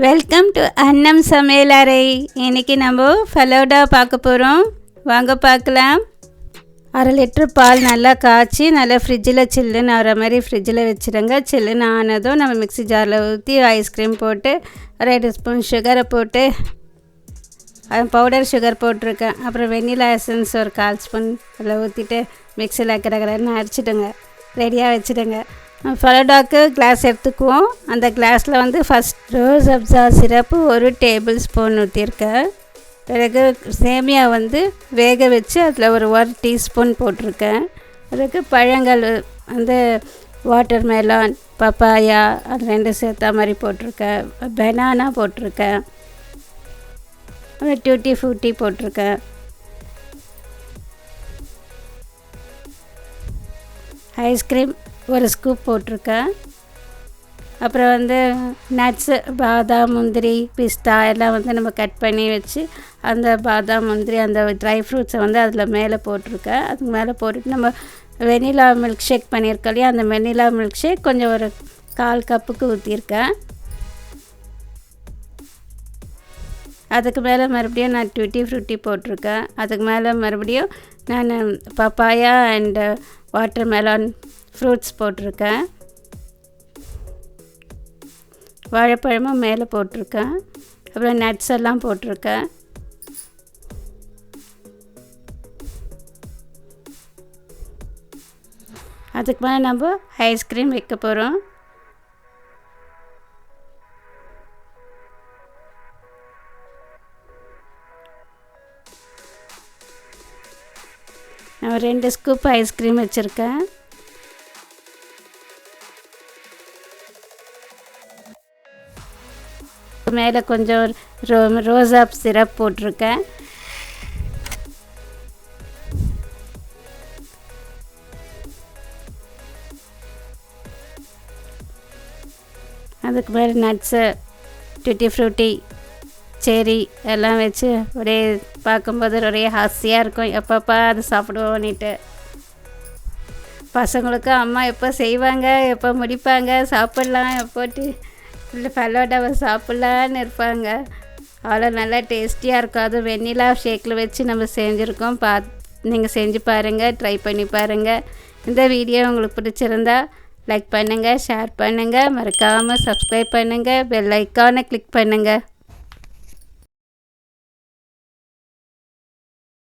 Welcome to அன்னம் சமையலறை. இன்றைக்கி நம்ம ஃபலூடா பார்க்க போகிறோம். வாங்க பார்க்கலாம். 1/2 லிட்டர் பால் நல்லா காய்ச்சி நல்லா ஃப்ரிட்ஜில் சில்லுன்னு ஆகிற மாதிரி ஃப்ரிட்ஜில் வச்சுடுங்க. சில்லுன்னு ஆனதும் நம்ம மிக்ஸி ஜாரில் ஊற்றி ஐஸ்கிரீம் போட்டு 2 ஸ்பூன் சுகரை போட்டு பவுடர் சுகர் போட்டிருக்கேன். அப்புறம் வெண்ணிலா எசன்ஸ் ஒரு 1/4 ஸ்பூன் அதில் ஊற்றிட்டு மிக்ஸியில் கடகடன்னு அரைச்சிடுங்க. ரெடியாக வச்சுடுங்க. ஃபலூடாக்கு கிளாஸ் எடுத்துக்குவோம். அந்த கிளாஸில் வந்து ஃபஸ்ட் ரோஸ் அப்ஸா சிரப்பு 1 டேபிள் ஸ்பூன் ஊற்றிருக்கேன். பிறகு சேமியா வந்து வேக வச்சு அதில் ஒரு 1 டீஸ்பூன் போட்டிருக்கேன். அதுக்கு பழங்கள் வந்து வாட்டர் மெலான், பப்பாயா அது 2 சேர்த்தா மாதிரி போட்டிருக்கேன். பனானா போட்டிருக்கேன். டூட்டி ஃப்ரூட்டி போட்டிருக்கேன். ஐஸ்கிரீம் 1 ஸ்கூப் போட்டிருக்கேன். அப்புறம் வந்து நட்ஸு பாதாம், முந்திரி, பிஸ்தா எல்லாம் வந்து நம்ம கட் பண்ணி வச்சு அந்த பாதாம், முந்திரி அந்த ட்ரை ஃப்ரூட்ஸை வந்து அதில் மேலே போட்டிருக்கேன். அதுக்கு மேலே போட்டுட்டு நம்ம வெனிலா மில்க் ஷேக் பண்ணியிருக்கோம் இல்லையா, அந்த வெனிலா மில்க் ஷேக் கொஞ்சம் ஒரு 1/4 கப்புக்கு ஊற்றிருக்கேன். அதுக்கு மேலே மறுபடியும் நான் டூட்டி ஃப்ரூட்டி போட்டிருக்கேன். அதுக்கு மேலே மறுபடியும் நான் papaya and water melon fruits போட்டிருக்கேன். வாழைப்பழமும் மேலே போட்டிருக்கேன். அப்புறம் நட்ஸ் எல்லாம் போட்டிருக்கேன். அதுக்கு மேலே நம்ம ஐஸ்கிரீம் வைக்க போகிறோம். நான் 2 ஸ்கூப் ஐஸ்கிரீம் வச்சுருக்கேன். மேலே கொஞ்சம் ரோஸா சிரப் போட்டிருக்கேன். அதுக்கு மேலே நட்ஸு, டூட்டி ஃப்ரூட்டி, செரி எல்லாம் வச்சு ஒரே பார்க்கும்போது ஒரே ஹாசியாக இருக்கும். எப்பப்பா அது சாப்பிடுவோன்னுட்டு பசங்களுக்கு அம்மா எப்போ செய்வாங்க, எப்போ முடிப்பாங்க, சாப்பிட்லாம், எப்போட்டு இல்லை ஃபலூடாவை சாப்பிட்லான்னு இருப்பாங்க. அவ்வளோ நல்லா டேஸ்டியாக இருக்கும். அதுவும் வெண்ணிலா ஷேக்கில் வச்சு நம்ம செஞ்சுருக்கோம். நீங்கள் செஞ்சு பாருங்கள், ட்ரை பண்ணி பாருங்கள். இந்த வீடியோ உங்களுக்கு பிடிச்சிருந்தா லைக் பண்ணுங்கள், ஷேர் பண்ணுங்கள், மறக்காமல் சப்ஸ்கிரைப் பண்ணுங்கள், பெல் ஐக்கானை கிளிக் பண்ணுங்கள்.